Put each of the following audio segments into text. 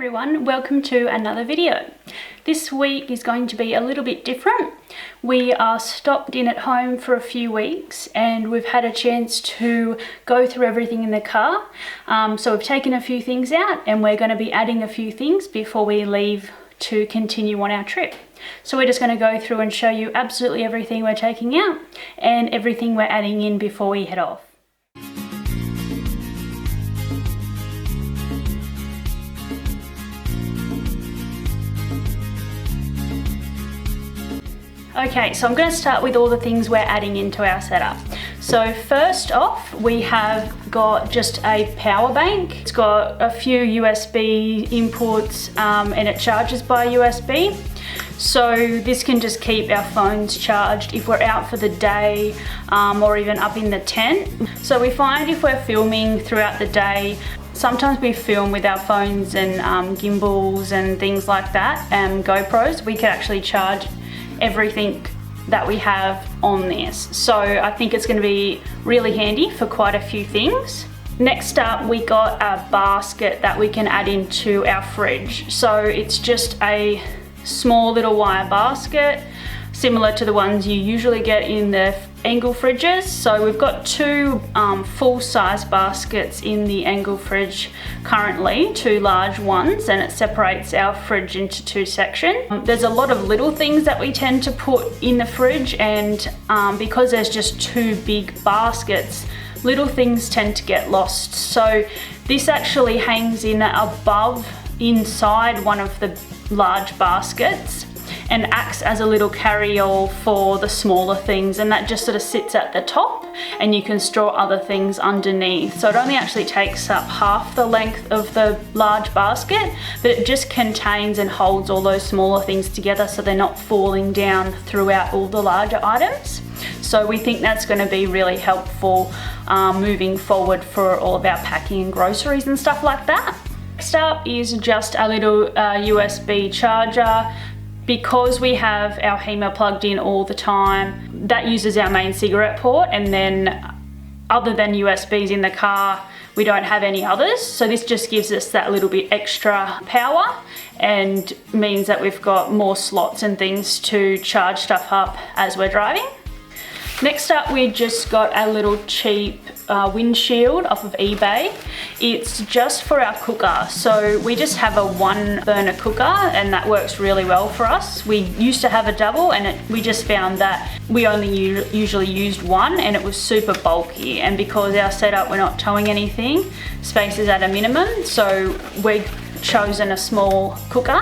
everyone, welcome to another video. This week is going to be a little bit different. We are stopped in at home for a few weeks and we've had a chance to go through everything in the car. So we've taken a few things out and we're going to be adding a few things before we leave to continue on our trip. So we're just going to go through and show you absolutely everything we're taking out and everything we're adding in before we head off. Okay, so I'm going to start with all the things we're adding into our setup. So first off, we have got just a power bank. It's got a few USB inputs and it charges by USB. So this can just keep our phones charged if we're out for the day or even up in the tent. So we find if we're filming throughout the day, sometimes we film with our phones and gimbals and things like that and GoPros. We can actually charge everything that we have on this. So I think it's going to be really handy for quite a few things. Next up, we got a basket that we can add into our fridge. So it's just a small little wire basket, similar to the ones you usually get in the Engel fridges. So we've got two full-size baskets in the Engel fridge currently, two large ones, and it separates our fridge into two sections. There's a lot of little things that we tend to put in the fridge, and because there's just two big baskets, little things tend to get lost. So this actually hangs in above, inside one of the large baskets, and acts as a little carry-all for the smaller things, and that just sort of sits at the top and you can store other things underneath. So it only actually takes up half the length of the large basket, but it just contains and holds all those smaller things together so they're not falling down throughout all the larger items. So we think that's going to be really helpful moving forward for all of our packing and groceries and stuff like that. Next up is just a little USB charger. Because we have our HEMA plugged in all the time, that uses our main cigarette port, and then other than USBs in the car, we don't have any others. So this just gives us that little bit extra power and means that we've got more slots and things to charge stuff up as we're driving. Next up, we just got a little cheap windshield off of eBay. It's just for our cooker. So we just have a one burner cooker and that works really well for us. We used to have a double and we just found that we only usually used one and it was super bulky, and because our setup, we're not towing anything, space is at a minimum, so we've chosen a small cooker.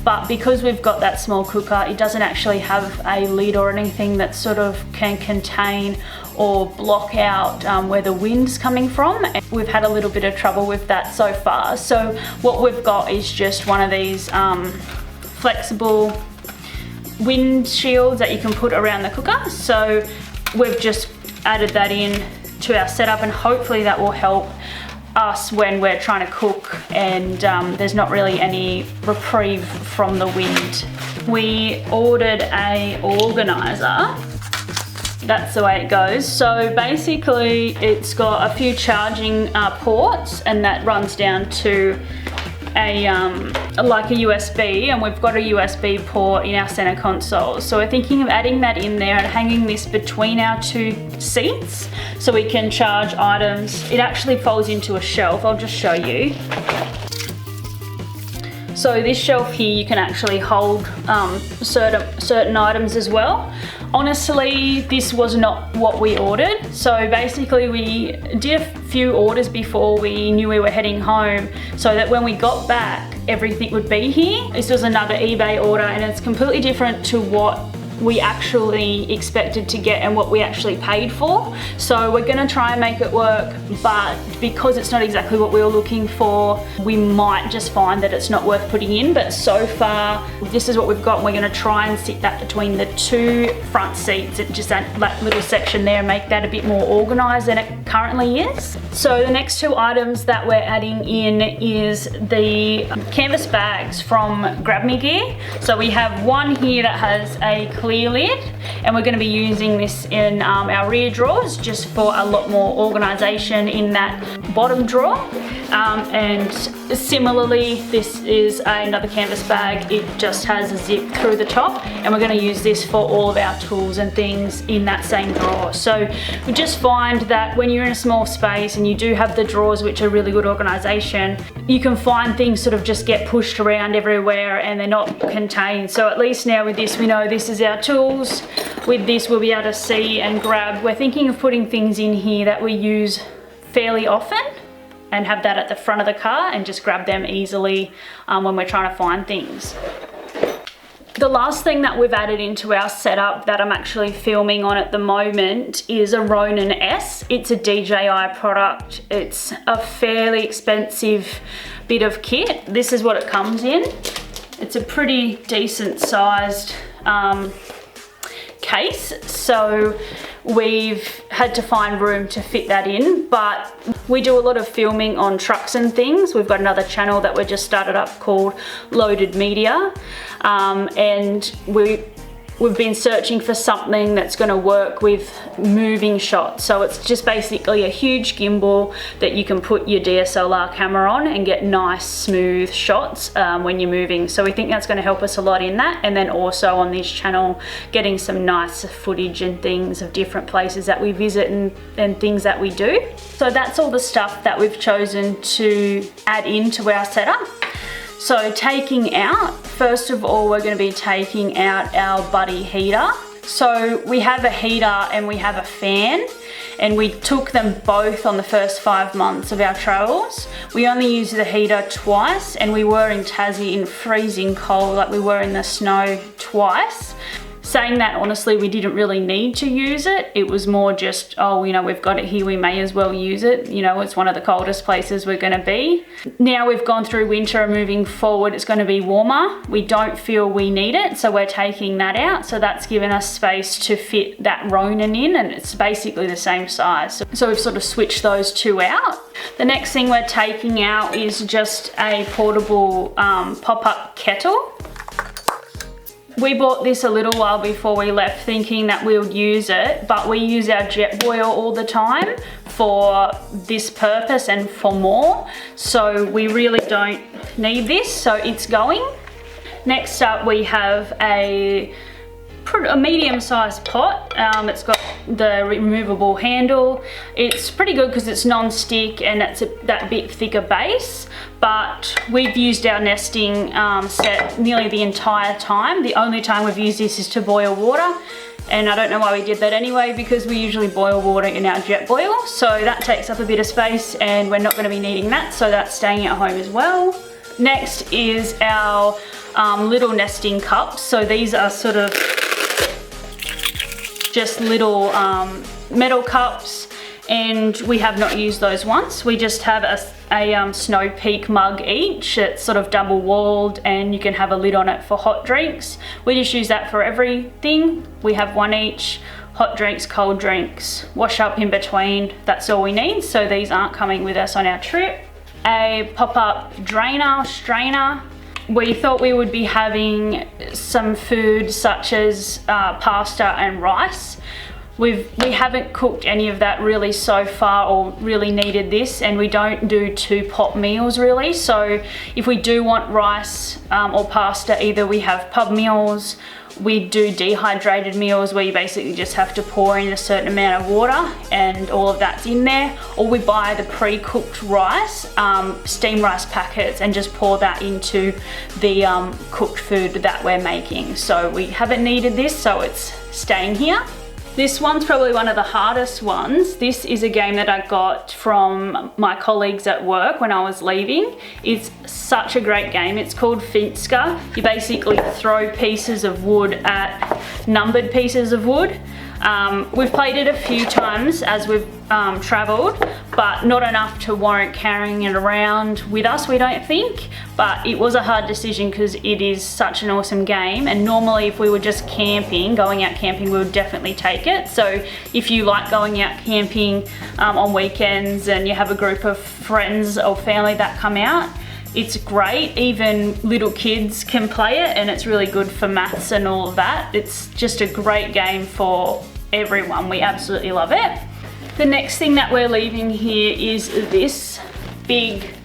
But because we've got that small cooker, it doesn't actually have a lid or anything that sort of can contain or block out where the wind's coming from. And we've had a little bit of trouble with that so far. So what we've got is just one of these flexible wind shields that you can put around the cooker. So we've just added that in to our setup, and hopefully that will help us when we're trying to cook and there's not really any reprieve from the wind. We ordered a organizer. That's the way it goes. So basically it's got a few charging ports, and that runs down to a like a USB, and we've got a USB port in our center console. So we're thinking of adding that in there and hanging this between our two seats so we can charge items. It actually folds into a shelf. I'll just show you. So this shelf here, you can actually hold certain items as well. Honestly, this was not what we ordered. So basically we did a few orders before we knew we were heading home so that when we got back, everything would be here. This was another eBay order and it's completely different to what we actually expected to get and what we actually paid for. So we're gonna try and make it work, but because it's not exactly what we were looking for, we might just find that it's not worth putting in. But so far, this is what we've got, and we're gonna try and sit that between the two front seats, just that little section there, and make that a bit more organized than it currently is. So the next two items that we're adding in is the canvas bags from Grab Me Gear. So we have one here that has a clear lid, and we're going to be using this in our rear drawers just for a lot more organisation in that bottom drawer. And similarly, this is another canvas bag. It just has a zip through the top, and we're going to use this for all of our tools and things in that same drawer. So we just find that when you're in a small space and you do have the drawers, which are really good organisation, you can find things sort of just get pushed around everywhere and they're not contained. So at least now with this, we know this is our tools. With this, we'll be able to see and grab. We're thinking of putting things in here that we use fairly often and have that at the front of the car and just grab them easily when we're trying to find things. The last thing that we've added into our setup that I'm actually filming on at the moment is a Ronin S. It's a DJI product. It's a fairly expensive bit of kit. This is what it comes in. It's a pretty decent sized case, so we've had to find room to fit that in, but we do a lot of filming on trucks and things. We've got another channel that we just started up called Loaded Media, and we've been searching for something that's going to work with moving shots. So it's just basically a huge gimbal that you can put your DSLR camera on and get nice smooth shots when you're moving. So we think that's going to help us a lot in that, and then also on this channel getting some nice footage and things of different places that we visit and things that we do. So that's all the stuff that we've chosen to add into our setup. So taking out, first of all, we're going to be taking out our Buddy heater. So we have a heater and we have a fan, and we took them both on the first 5 months of our travels. We only used the heater twice, and we were in Tassie in freezing cold, like we were in the snow twice. Saying that, honestly, we didn't really need to use it. It was more just, oh, you know, we've got it here, we may as well use it. You know, it's one of the coldest places we're going to be. Now we've gone through winter and moving forward, it's going to be warmer. We don't feel we need it, so we're taking that out. So that's given us space to fit that Ronin in, and it's basically the same size. So we've sort of switched those two out. The next thing we're taking out is just a portable pop-up kettle. We bought this a little while before we left thinking that we would use it, but we use our Jetboil all the time for this purpose and for more. So we really don't need this, so it's going. Next up we have a medium-sized pot. It's got the removable handle. It's pretty good because it's non-stick and it's that bit thicker base, but we've used our nesting set nearly the entire time. The only time we've used this is to boil water, and I don't know why we did that anyway, because we usually boil water in our Jetboil, so that takes up a bit of space and we're not going to be needing that, so that's staying at home as well. Next is our little nesting cups. So these are sort of just little metal cups, and we have not used those once. We just have a Snow Peak mug each. It's sort of double walled and you can have a lid on it for hot drinks. We just use that for everything. We have one each. Hot drinks, cold drinks, wash up in between, that's all we need. So these aren't coming with us on our trip. A pop-up strainer. We thought we would be having some food such as pasta and rice. We haven't cooked any of that really so far, or really needed this, and we don't do 2 pot meals really. So if we do want rice or pasta, either we have pub meals, we do dehydrated meals where you basically just have to pour in a certain amount of water and all of that's in there, or we buy the pre-cooked rice, steamed rice packets, and just pour that into the cooked food that we're making. So we haven't needed this, so it's staying here. This one's probably one of the hardest ones. This is a game that I got from my colleagues at work when I was leaving. It's such a great game. It's called Finska. You basically throw pieces of wood at numbered pieces of wood. We've played it a few times as we've travelled, but not enough to warrant carrying it around with us, we don't think. But it was a hard decision because it is such an awesome game, and normally if we were just going out camping, we would definitely take it. So if you like going out camping on weekends and you have a group of friends or family that come out, It's great, even little kids can play it, and it's really good for maths and all of that. It's just a great game for everyone. We absolutely love it. The next thing that we're leaving here is this big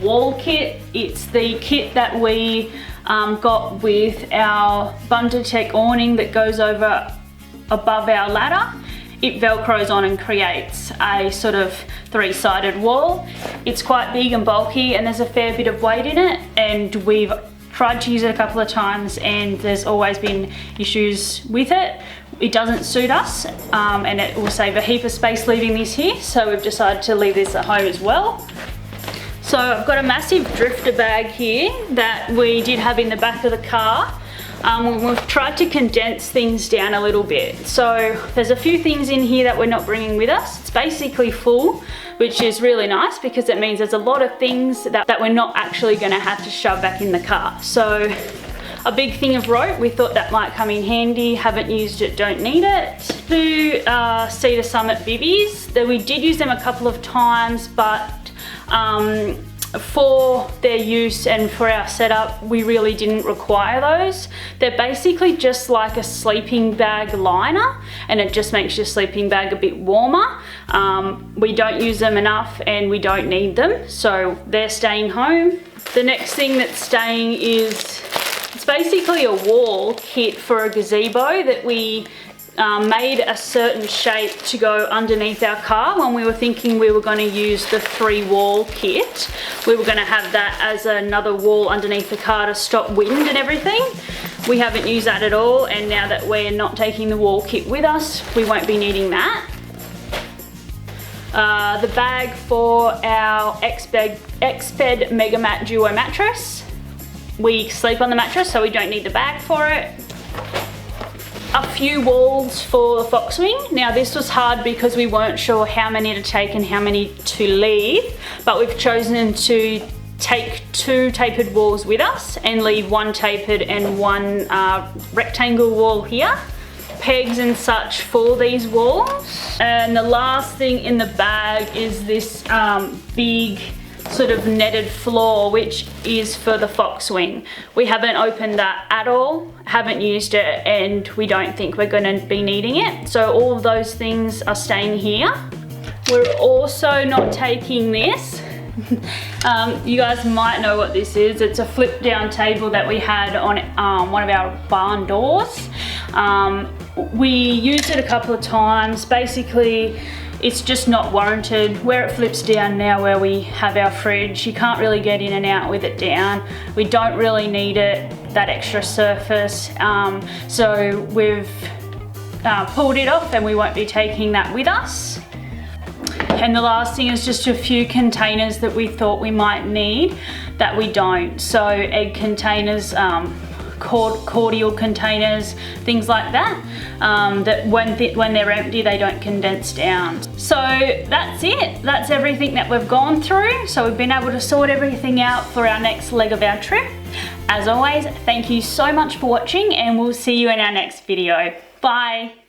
wall kit. It's the kit that we got with our Bundatech awning that goes over above our ladder. It velcros on and creates a sort of three-sided wall. It's quite big and bulky, and there's a fair bit of weight in it, and we've tried to use it a couple of times and there's always been issues with it. It doesn't suit us, and it will save a heap of space leaving this here, so we've decided to leave this at home as well. So I've got a massive drifter bag here that we did have in the back of the car. We've tried to condense things down a little bit. So there's a few things in here that we're not bringing with us. It's basically full, which is really nice because it means there's a lot of things that we're not actually going to have to shove back in the car. So a big thing of rope, we thought that might come in handy. Haven't used it, don't need it. Two Cedar Summit bivvies. We did use them a couple of times, but for their use and for our setup, we really didn't require those. They're basically just like a sleeping bag liner, and it just makes your sleeping bag a bit warmer. We don't use them enough and we don't need them, so they're staying home. The next thing that's staying is, it's basically a wall kit for a gazebo that we made a certain shape to go underneath our car. When we were thinking we were going to use the 3-wall kit, we were going to have that as another wall underneath the car to stop wind and everything. We haven't used that at all, and now that we're not taking the wall kit with us, we won't be needing that. The bag for our Exped Megamat Duo mattress. We sleep on the mattress, so we don't need the bag for it. A few walls for the Foxwing. Now this was hard because we weren't sure how many to take and how many to leave, but we've chosen to take 2 tapered walls with us and leave 1 tapered and 1 rectangle wall here. Pegs and such for these walls. And the last thing in the bag is this big sort of netted floor, which is for the Foxwing. We haven't opened that at all, haven't used it, and we don't think we're going to be needing it. So all of those things are staying here. We're also not taking this. You guys might know what this is. It's a flip down table that we had on one of our barn doors. We used it a couple of times. Basically, it's just not warranted. Where it flips down now, where we have our fridge, you can't really get in and out with it down. We don't really need it, that extra surface. So we've pulled it off and we won't be taking that with us. And the last thing is just a few containers that we thought we might need that we don't. So egg containers, cordial containers, things like that, that when they're empty they don't condense down. So that's it. That's everything that we've gone through. So we've been able to sort everything out for our next leg of our trip. As always, thank you so much for watching, and we'll see you in our next video. Bye.